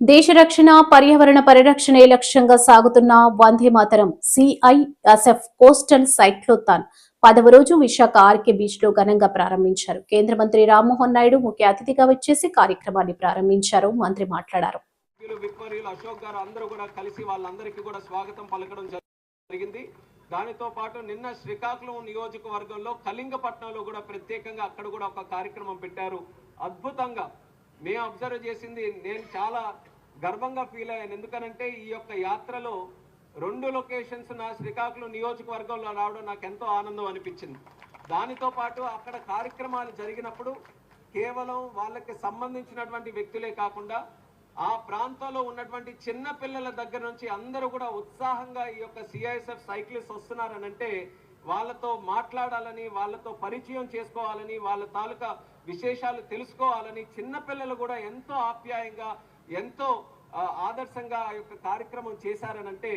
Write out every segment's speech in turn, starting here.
దేశ రక్షణ, పర్యావరణ పరిరక్షణే లక్ష్యంగా సాగుతున్న Vande Mataram CISF coastal cyclothon 10వ రోజు విశాఖ ఆర్కే బీచ్ లో ఘనంగా ప్రారంభించారు. కేంద్ర మంత్రి రామ్మోహన్ నాయుడు ముఖ్య అతిథిగా వచ్చేసి కార్యక్రమాన్ని ప్రారంభించారు. మంత్రి మాట్లాడారు. అశోక్ గారు అందరూ కూడా కలిసి వాళ్ళందరికీ కూడా స్వాగతం పలకడం జరిగింది. దానితో పాటు నిన్న శ్రీకాకుళం నియోజకవర్గంలో కళింగపట్నంలో కూడా ప్రత్యేకంగా అక్కడ కూడా ఒక కార్యక్రమం పెట్టారు. అద్భుతంగా మేము అబ్జర్వ్ చేసింది, నేను చాలా గర్వంగా ఫీల్ అయ్యాను. ఎందుకనంటే ఈ యొక్క యాత్రలో 2 లొకేషన్స్ నా శ్రీకాకుళం నియోజకవర్గంలో రావడం నాకు ఎంతో ఆనందం అనిపించింది. దానితో పాటు అక్కడ కార్యక్రమాలు జరిగినప్పుడు కేవలం వాళ్ళకి సంబంధించినటువంటి వ్యక్తులే కాకుండా ఆ ప్రాంతంలో ఉన్నటువంటి చిన్న పిల్లల దగ్గర నుంచి అందరూ కూడా ఉత్సాహంగా ఈ యొక్క సిఐఎస్ఎఫ్ సైక్లిస్ట్ వస్తున్నారనంటే వాళ్ళతో మాట్లాడాలని, వాళ్ళతో పరిచయం చేసుకోవాలని, వాళ్ళ తాలూకా విశేషాలు తెలుసుకోవాలని చిన్నపిల్లలు కూడా ఎంతో ఆప్యాయంగా, ఎంతో ఆదర్శంగా ఆ యొక్క కార్యక్రమం చేశారనంటే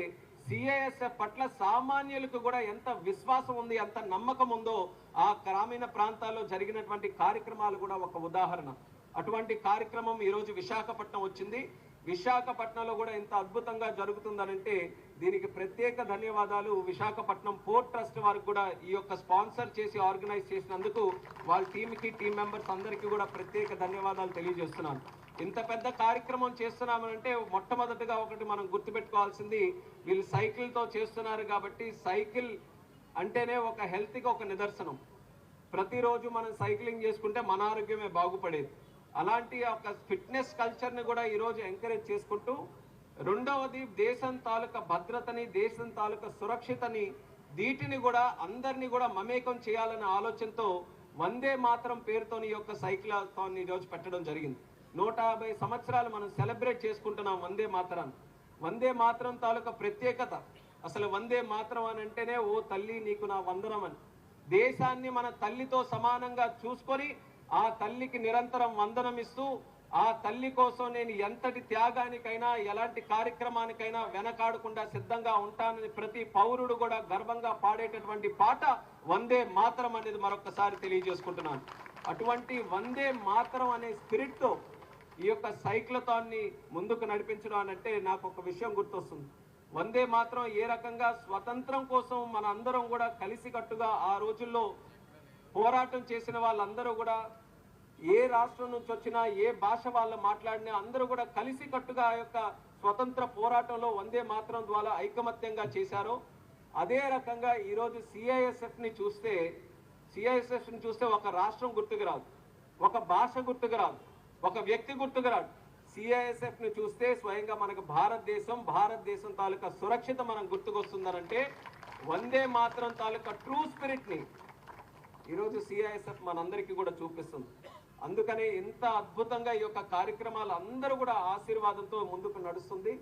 సిఐఎస్ఎఫ్ పట్ల సామాన్యులకు కూడా ఎంత విశ్వాసం ఉంది, ఎంత నమ్మకం ఉందో ఆ గ్రామీణ ప్రాంతాల్లో జరిగినటువంటి కార్యక్రమాలు కూడా ఒక ఉదాహరణ. అటువంటి కార్యక్రమం ఈరోజు విశాఖపట్నం వచ్చింది. విశాఖపట్నంలో కూడా ఎంత అద్భుతంగా జరుగుతుందనంటే దీనికి ప్రత్యేక ధన్యవాదాలు విశాఖపట్నం పోర్ట్ ట్రస్ట్ వారికి కూడా ఈ యొక్క స్పాన్సర్ చేసి ఆర్గనైజ్ చేసినందుకు వాళ్ళ టీంకి, టీం మెంబర్స్ అందరికీ కూడా ప్రత్యేక ధన్యవాదాలు తెలియజేస్తున్నాను. ఇంత పెద్ద కార్యక్రమం చేస్తున్నామనంటే మొట్టమొదటిగా ఒకటి మనం గుర్తుపెట్టుకోవాల్సింది, వీళ్ళు సైకిల్తో చేస్తున్నారు కాబట్టి సైకిల్ అంటేనే ఒక హెల్త్కి ఒక నిదర్శనం. ప్రతిరోజు మనం సైక్లింగ్ చేసుకుంటే మన ఆరోగ్యమే బాగుపడేది. అలాంటి ఒక ఫిట్నెస్ కల్చర్ని కూడా ఈరోజు ఎంకరేజ్ చేసుకుంటూ, రెండవది దేశం తాలూకా భద్రతని, దేశం తాలూకా సురక్షితని, వీటిని కూడా అందరినీ కూడా మమేకం చేయాలనే ఆలోచనతో వందే మాతరం పేరుతో ఈ యొక్క సైక్లాథాన్ ఈరోజు పెట్టడం జరిగింది. 150 సంవత్సరాలు మనం సెలబ్రేట్ చేసుకుంటున్నాం వందే మాతరం. వందే మాతరం తాలూకా ప్రత్యేకత, అసలు వందే మాతరం అని అంటేనే ఓ తల్లి నీకు నా వందనం అని. దేశాన్ని మన తల్లితో సమానంగా చూసుకొని ఆ తల్లికి నిరంతరం వందనం ఇస్తూ, ఆ తల్లి కోసం నేను ఎంతటి త్యాగానికైనా, ఎలాంటి కార్యక్రమానికైనా వెనకాడకుండా సిద్ధంగా ఉంటానని ప్రతి పౌరుడు కూడా గర్వంగా పాడేటటువంటి పాట వందే మాతరం అనేది మరొకసారి తెలియజేసుకుంటున్నాను. అటువంటి వందే మాతరం అనే స్పిరిట్తో ఈ యొక్క సైక్లథాన్ని ముందుకు నడిపించడం అనంటే నాకు ఒక విషయం గుర్తొస్తుంది. వందే మాత్రం ఏ రకంగా స్వతంత్రం కోసం మన అందరం కూడా కలిసికట్టుగా ఆ రోజుల్లో పోరాటం చేసిన వాళ్ళందరూ కూడా ఏ రాష్ట్రం నుంచి వచ్చినా, ఏ భాష వాళ్ళు మాట్లాడినా అందరూ కూడా కలిసికట్టుగా ఆ యొక్క స్వతంత్ర పోరాటంలో వందే మాత్రం ద్వారా ఐకమత్యంగా చేశారో, అదే రకంగా ఈరోజు సిఐఎస్ఎఫ్ని చూస్తే ఒక రాష్ట్రం గుర్తుకు రాదు, ఒక భాష గుర్తుకు రాదు, ఒక వ్యక్తి గుర్తుకు రాదు. సిఐఎస్ఎఫ్ని చూస్తే స్వయంగా మనకు భారతదేశం తాలూకా సురక్షిత మనం గుర్తుకొస్తుందనంటే వందే మాత్రం తాలూకా ట్రూ స్పిరిట్ని ఈరోజు సిఐఎస్ఎఫ్ మనందరికీ కూడా చూపిస్తుంది. అందుకనే ఇంత అద్భుతంగా ఈ యొక్క కార్యక్రమాలు అందరూ కూడా ఆశీర్వాదంతో ముందుకు నడుస్తుంది.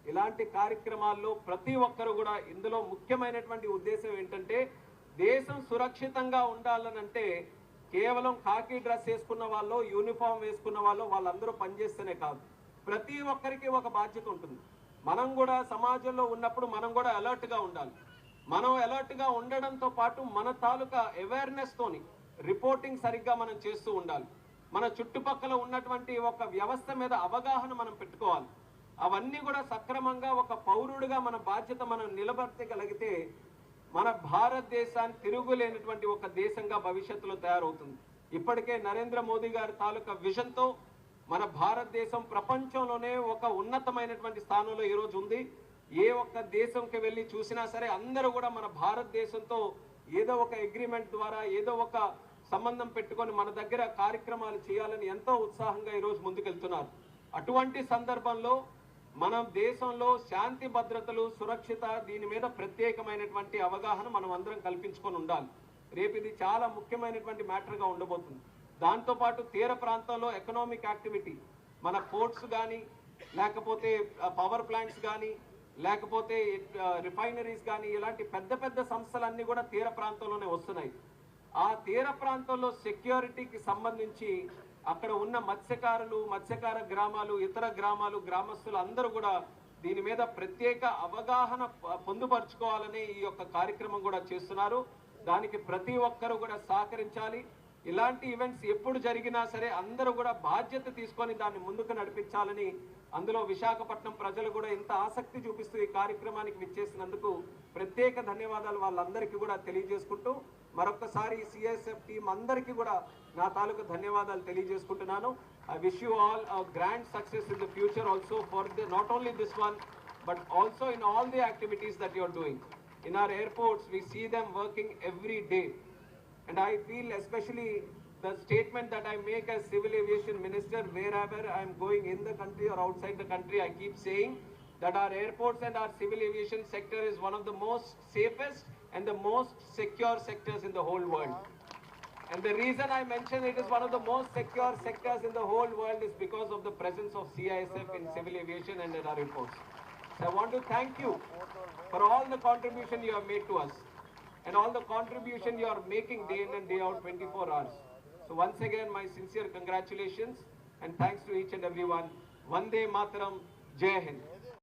ఇలాంటి కార్యక్రమాల్లో ప్రతి ఒక్కరు కూడా ఇందులో ముఖ్యమైనటువంటి ఉద్దేశం ఏంటంటే, దేశం సురక్షితంగా ఉండాలనంటే కేవలం కాకి డ్రెస్ వేసుకున్న వాళ్ళు, యూనిఫామ్ వేసుకున్న వాళ్ళందరూ పనిచేస్తేనే కాదు, ప్రతి ఒక్కరికి ఒక బాధ్యత ఉంటుంది. మనం కూడా సమాజంలో ఉన్నప్పుడు మనం కూడా అలర్ట్గా ఉండాలి. మనం అలర్ట్గా ఉండడంతో పాటు మన తాలూకా అవేర్నెస్తోని రిపోర్టింగ్ సరిగ్గా మనం చేస్తూ ఉండాలి. మన చుట్టుపక్కల ఉన్నటువంటి ఒక వ్యవస్థ మీద అవగాహన మనం పెట్టుకోవాలి. అవన్నీ కూడా సక్రమంగా ఒక పౌరుడిగా మన బాధ్యత మనం నిలబెట్టగలిగితే మన భారతదేశాన్ని తిరుగులేనటువంటి ఒక దేశంగా భవిష్యత్తులో తయారవుతుంది. ఇప్పటికే నరేంద్ర మోదీ గారి తాలూకా విజన్తో మన భారతదేశం ప్రపంచంలోనే ఒక ఉన్నతమైనటువంటి స్థానంలో ఈరోజు ఉంది. ఏ ఒక్క దేశంకి వెళ్ళి చూసినా సరే అందరూ కూడా మన భారతదేశంతో ఏదో ఒక అగ్రిమెంట్ ద్వారా, ఏదో ఒక సంబంధం పెట్టుకొని మన దగ్గర కార్యక్రమాలు చేయాలని ఎంతో ఉత్సాహంగా ఈరోజు ముందుకెళ్తున్నారు. అటువంటి సందర్భంలో మనం దేశంలో శాంతి భద్రతలు, సురక్షిత, దీని మీద ప్రత్యేకమైనటువంటి అవగాహన మనం అందరం కల్పించుకొని ఉండాలి. రేపు ఇది చాలా ముఖ్యమైనటువంటి మ్యాటర్గా ఉండబోతుంది. దాంతోపాటు తీర ప్రాంతంలో ఎకనామిక్ యాక్టివిటీ, మన పోర్ట్స్ కానీ, లేకపోతే పవర్ ప్లాంట్స్ కానీ, లేకపోతే రిఫైనరీస్ కానీ, ఇలాంటి పెద్ద పెద్ద సంస్థలన్నీ కూడా తీర ప్రాంతంలోనే వస్తున్నాయి. ఆ తీర ప్రాంతంలో సెక్యూరిటీకి సంబంధించి అక్కడ ఉన్న మత్స్యకార గ్రామాలు, ఇతర గ్రామాలు, గ్రామస్తులు అందరూ కూడా దీని మీద ప్రత్యేక అవగాహన పొందుపరుచుకోవాలని ఈ యొక్క కార్యక్రమం కూడా చేస్తున్నారు. దానికి ప్రతి ఒక్కరూ కూడా సహకరించాలి. ఇలాంటి ఈవెంట్స్ ఎప్పుడు జరిగినా సరే అందరూ కూడా బాధ్యత తీసుకొని దాన్ని ముందుకు నడిపించాలని అందులో విశాఖపట్నం ప్రజలు కూడా ఇంత ఆసక్తి చూపిస్తూ ఈ కార్యక్రమానికి విచ్చేసినందుకు ప్రత్యేక ధన్యవాదాలు వాళ్ళందరికీ కూడా తెలియజేసుకుంటూ మరొకసారి సిఐఎస్ఎఫ్ టీం అందరికీ కూడా నా తాలూకు ధన్యవాదాలు తెలియజేసుకుంటున్నాను. I wish you all grand success in the future also for the not only this one but also in all the activities that you are doing. In our airports, we see them working every day. And I feel especially the statement that I make as Civil Aviation Minister, wherever I am going in the country or outside the country, I keep saying that our airports and our civil aviation sector is one of the most safest and the most secure sectors in the whole world. And the reason I mention it is one of the most secure sectors in the whole world is because of the presence of CISF in civil aviation and in our airports. So I want to thank you for all the contribution you have made to us and all the contribution you are making day in and day out 24 hours. So once again, my sincere congratulations and thanks to each and everyone. Vande Mataram, Jai Hind.